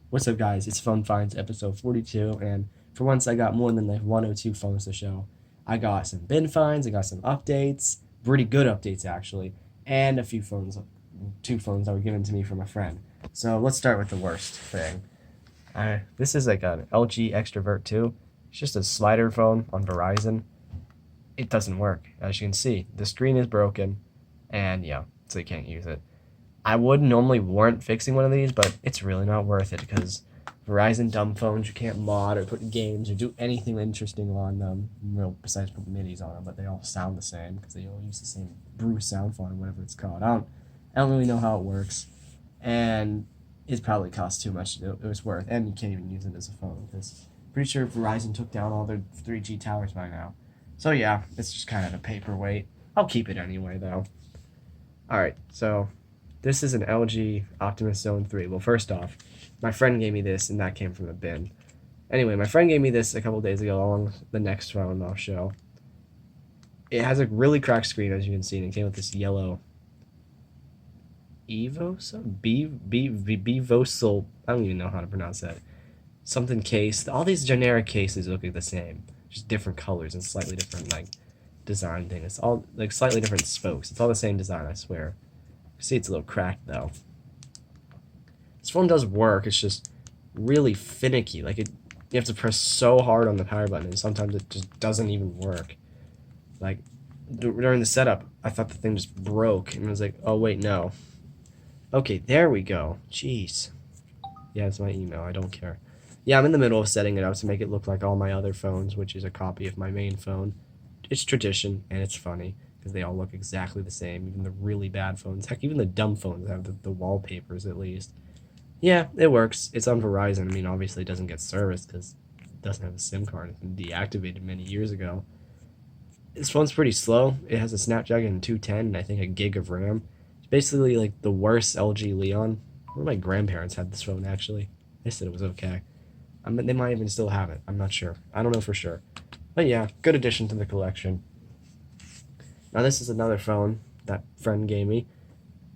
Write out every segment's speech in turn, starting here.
What's up, guys? It's Phone Finds episode 42, and for once, I got more than like one or two phones to show. I got some bin finds, I got some updates, pretty good updates actually, and a few phones, two phones that were given to me from a friend. So let's start with the worst thing. This is like an LG Extravert 2. It's just a slider phone on Verizon. It doesn't work, as you can see. The screen is broken, and yeah, so you can't use it. I would normally warrant fixing one of these, but it's really not worth it because Verizon dumb phones, you can't mod or put games or do anything interesting on them, well, besides put minis on them, but they all sound the same because they all use the same Bruce sound font or whatever it's called. I don't really know how it works, and it probably costs too much. It was worth, and you can't even use it as a phone because pretty sure Verizon took down all their 3G towers by now. So yeah, it's just kind of a paperweight. I'll keep it anyway, though. All right, so this is an LG Optimus Zone 3. Well, first off, my friend gave me this, and that came from a bin. Anyway, my friend gave me this a couple days ago along with the next phone I'll show. It has a really cracked screen, as you can see, and it came with this yellow Evoso? Bevosal. I don't even know how to pronounce that. Something case. All these generic cases look like the same, just different colors and slightly different, like, design thing. It's all, like, slightly different spokes. It's all the same design, I swear. See, it's a little cracked, though. This phone does work, it's just really finicky. Like, you have to press so hard on the power button, and sometimes it just doesn't even work. Like, during the setup, I thought the thing just broke, and I was like, oh, wait, no. Okay, there we go. Jeez. Yeah, it's my email, I don't care. Yeah, I'm in the middle of setting it up to make it look like all my other phones, which is a copy of my main phone. It's tradition, and it's funny, because they all look exactly the same, even the really bad phones. Heck, even the dumb phones have the wallpapers, at least. Yeah, it works. It's on Verizon. I mean, obviously it doesn't get service because it doesn't have a SIM card. It's been deactivated many years ago. This phone's pretty slow. It has a Snapdragon 210 and I think a gig of RAM. It's basically like the worst LG Leon. One of my grandparents had this phone, actually. They said it was okay. They might even still have it. I'm not sure. I don't know for sure. But yeah, good addition to the collection. Now this is another phone that friend gave me.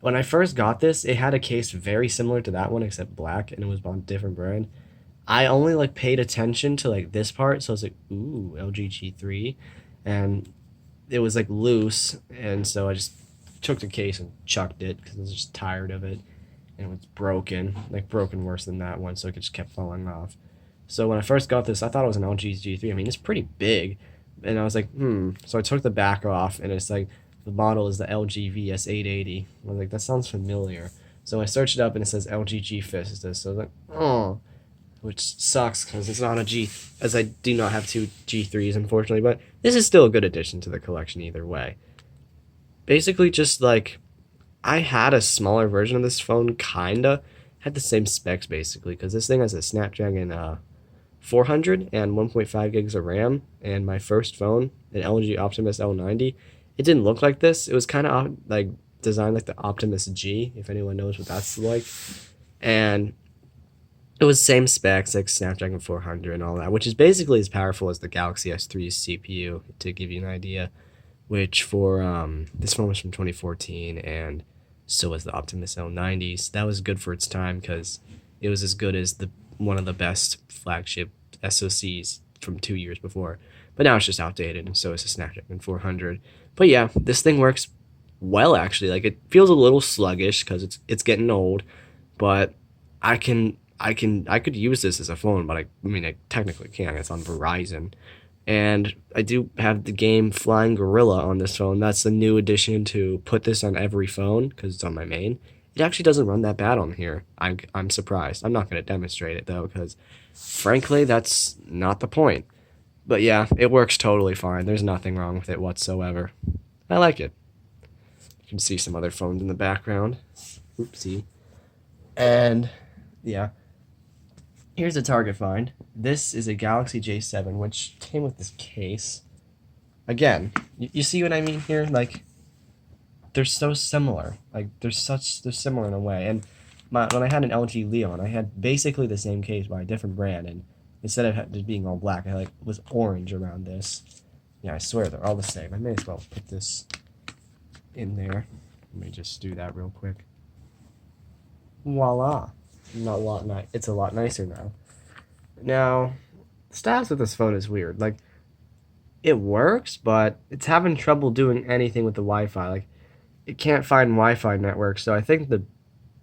When I first got this, it had a case very similar to that one except black, and it was on a different brand. I only like paid attention to like this part, so I was like, ooh, LG G3, and it was like loose, and so I just took the case and chucked it because I was just tired of it, and it was broken, like broken worse than that one, so it just kept falling off. So when I first got this, I thought it was an LG G3. I mean, it's pretty big, and I was like, hmm. So I took the back off, and it's like the model is the LG VS880. I was like, that sounds familiar. So I searched it up, and it says LG G Vista. So I was like, oh, which sucks because it's not a G, as I do not have two G3s, unfortunately. But this is still a good addition to the collection either way. Basically, just like I had a smaller version of this phone, kinda had the same specs basically, because this thing has a Snapdragon 400 and 1.5 gigs of RAM. And my first phone, an LG Optimus L90, it didn't look like this. It was kind of like designed like the Optimus G, if anyone knows what that's like. And it was same specs like Snapdragon 400 and all that, which is basically as powerful as the Galaxy S3's CPU, to give you an idea. Which for this phone was from 2014, and so was the Optimus L90. So that was good for its time because it was as good as the one of the best flagship SoCs from 2 years before. But now it's just outdated, and so is the Snapdragon 400. But yeah, this thing works well actually. Like it feels a little sluggish because it's getting old, but I could use this as a phone, but I mean I technically can't. It's on Verizon. And I do have the game Flying Gorilla on this phone. That's the new addition to put this on every phone because it's on my main. It actually doesn't run that bad on here. I'm surprised. I'm not going to demonstrate it though because frankly that's not the point. But yeah, it works totally fine. There's nothing wrong with it whatsoever. I like it. You can see some other phones in the background. Oopsie. And yeah, here's a target find. This is a Galaxy J7, which came with this case. Again, you see what I mean here? Like, they're so similar. Like, they're similar in a way. And when I had an LG Leon, I had basically the same case by a different brand, and instead of just being all black, I like was orange around this. Yeah, I swear they're all the same. I may as well put this in there. Let me just do that real quick. Voila. not a lot it's a lot nicer now. Now, stats with this phone is weird. Like, it works, but it's having trouble doing anything with the Wi-Fi. Like, it can't find Wi-Fi networks, so I think the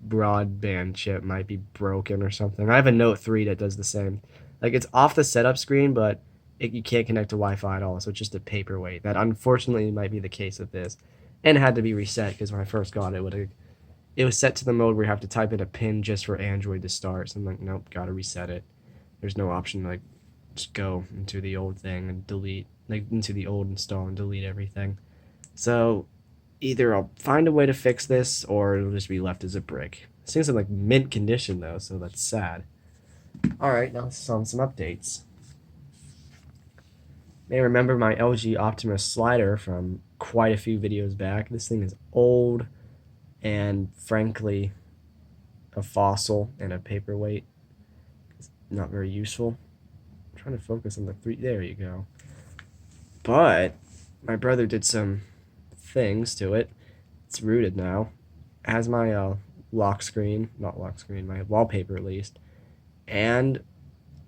broadband chip might be broken or something. I have a Note 3 that does the same. Like, it's off the setup screen, but you can't connect to Wi-Fi at all, so it's just a paperweight. That unfortunately might be the case with this, and it had to be reset because when I first got it, it was set to the mode where you have to type in a pin just for Android to start. So I'm like, nope, gotta reset it. There's no option to like just go into the old thing and delete, like into the old install and delete everything. So either I'll find a way to fix this or it'll just be left as a brick. This thing's in like mint condition though, so that's sad. Alright, now some updates. May remember my LG Optimus Slider from quite a few videos back. This thing is old and frankly a fossil and a paperweight. It's not very useful. I'm trying to focus on the three. There you go. But my brother did some things to it. It's rooted now. It has my lock screen, not lock screen, my wallpaper at least. And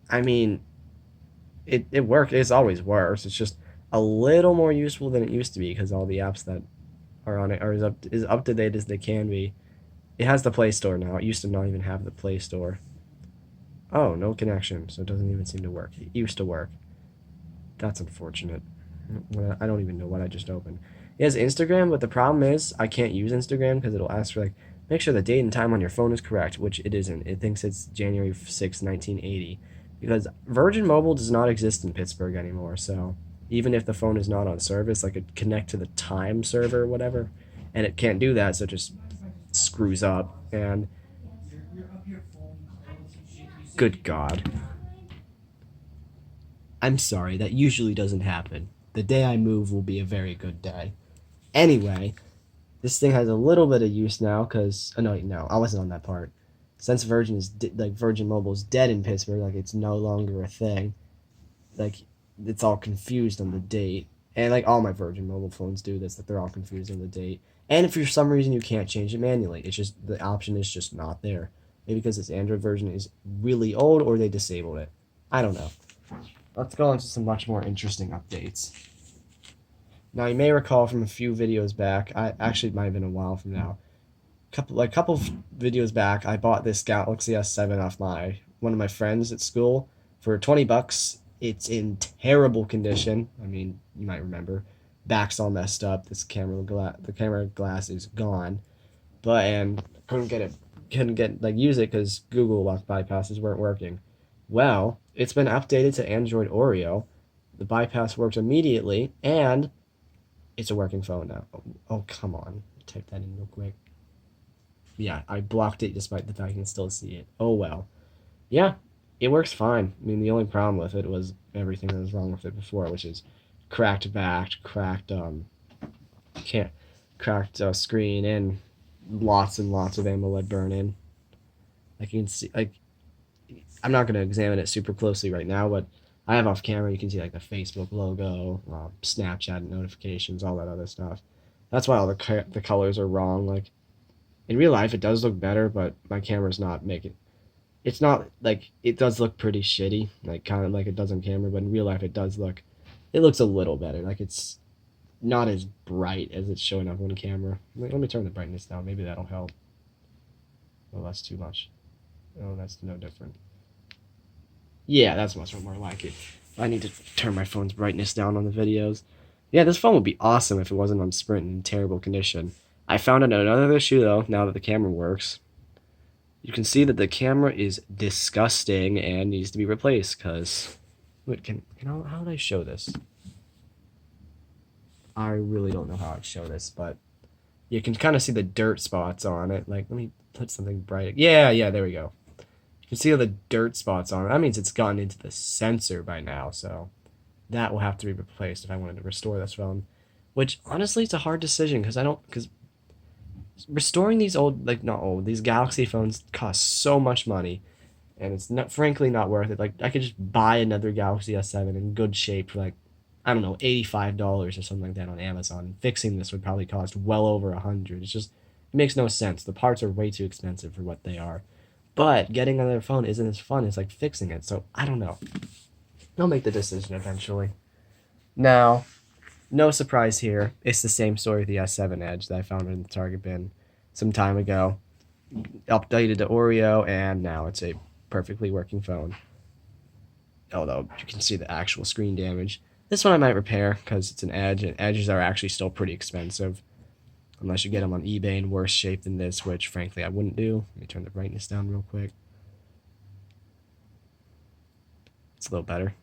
I mean, it worked. It's always works. It's just a little more useful than it used to be because all the apps that are on it are as up to date as they can be. It has the Play Store now. It used to not even have the Play Store. Oh, no connection, so it doesn't even seem to work. It used to work. That's unfortunate. I don't even know what I just opened. It has Instagram, but the problem is I can't use Instagram because it'll ask for like, make sure the date and time on your phone is correct, which it isn't. It thinks it's January 6, 1980, because Virgin Mobile does not exist in Pittsburgh anymore. So even if the phone is not on service, like it connect to the time server or whatever, and it can't do that, so it just screws up. And good God. I'm sorry, that usually doesn't happen. The day I move will be a very good day. Anyway, this thing has a little bit of use now because no, I wasn't on that part. Since Virgin Mobile is dead in Pittsburgh, like it's no longer a thing. Like it's all confused on the date, and like all my Virgin Mobile phones do this. That they're all confused on the date, and if for some reason you can't change it manually, it's just the option is just not there. Maybe because its Android version is really old, or they disabled it. I don't know. Let's go on to some much more interesting updates. Now you may recall from a few videos back, I actually it might have been a while from now. Couple of videos back, I bought this Galaxy S7 off one of my friends at school for $20. It's in terrible condition. I mean, you might remember. Back's all messed up. The camera glass is gone. But and couldn't get like use it because Google lock bypasses weren't working. Well, it's been updated to Android Oreo. The bypass works immediately, and it's a working phone now. Oh come on. Type that in real quick. Yeah, I blocked it despite the fact I can still see it. Oh well. Yeah, it works fine. I mean, the only problem with it was everything that was wrong with it before, which is cracked back, can't, cracked screen, and lots and lots of AMOLED burn-in. Like you can see, like I'm not gonna examine it super closely right now, but I have off camera. You can see like the Facebook logo, Snapchat notifications, all that other stuff. That's why all the colors are wrong. Like in real life, it does look better, but my camera's not making. It's not like it does look pretty shitty, like kind of like it does on camera, but in real life, it looks a little better. Like it's not as bright as it's showing up on camera. Let me turn the brightness down. Maybe that'll help. Oh, that's too much. Oh, that's no different. Yeah, that's much more like it. I need to turn my phone's brightness down on the videos. Yeah, this phone would be awesome if it wasn't on Sprint in terrible condition. I found out another issue though, now that the camera works. You can see that the camera is disgusting and needs to be replaced because... Wait, how would I show this? I really don't know how I'd show this, but you can kind of see the dirt spots on it. Like, let me put something bright. Yeah, there we go. You can see all the dirt spots on it. That means it's gotten into the sensor by now, so that will have to be replaced if I wanted to restore this phone. Which, honestly, it's a hard decision because restoring these these Galaxy phones cost so much money, and it's not, frankly, not worth it. Like, I could just buy another Galaxy S7 in good shape for like, I don't know, $85 or something like that on Amazon. Fixing this would probably cost well over $100. It makes no sense. The parts are way too expensive for what they are. But getting another phone isn't as fun as like fixing it. So I don't know. I'll make the decision eventually. Now, no surprise here. It's the same story with the S7 Edge that I found in the Target bin some time ago. Updated to Oreo, and now it's a perfectly working phone. Although you can see the actual screen damage. This one I might repair because it's an Edge, and Edges are actually still pretty expensive. Unless you get them on eBay in worse shape than this, which frankly I wouldn't do. Let me turn the brightness down real quick. It's a little better.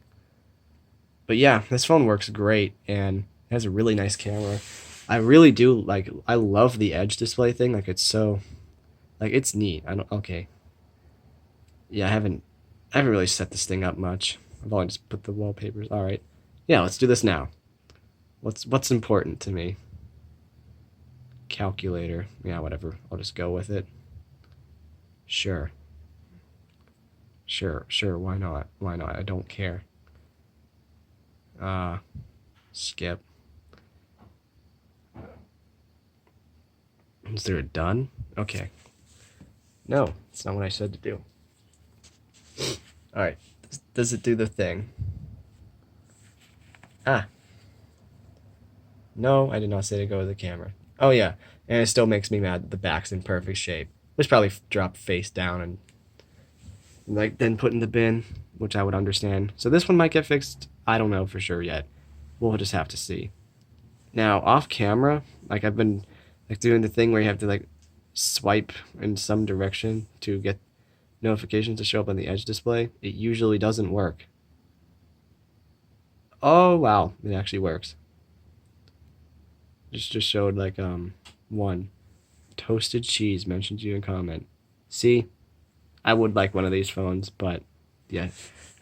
But yeah, this phone works great, and it has a really nice camera. I really do I love the Edge display thing. Like, it's so, like, it's neat. Okay. Yeah, I haven't really set this thing up much. I've only just put the wallpapers. All right. Yeah, let's do this now. What's important to me? Calculator. Yeah, whatever. I'll just go with it. Sure. Why not? I don't care. Skip. Is there a done? Okay. No, it's not what I said to do. Alright. Does it do the thing? No, I did not say to go to the camera. Oh yeah, and it still makes me mad that the back's in perfect shape. Let's probably drop face down and then put in the bin, which I would understand. So this one might get fixed. I don't know for sure yet. We'll just have to see. Now, off camera, I've been doing the thing where you have to swipe in some direction to get notifications to show up on the Edge display. It usually doesn't work. Oh wow, it actually works. Just showed one toasted cheese mentioned you in comment. See, I would like one of these phones, but yeah,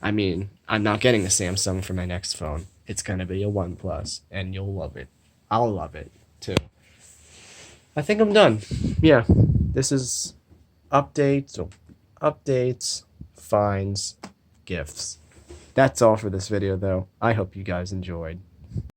I mean, I'm not getting a Samsung for my next phone. It's gonna be a OnePlus, and you'll love it. I'll love it too. I think I'm done. Yeah, this is updates, finds, gifts. That's all for this video, though. I hope you guys enjoyed.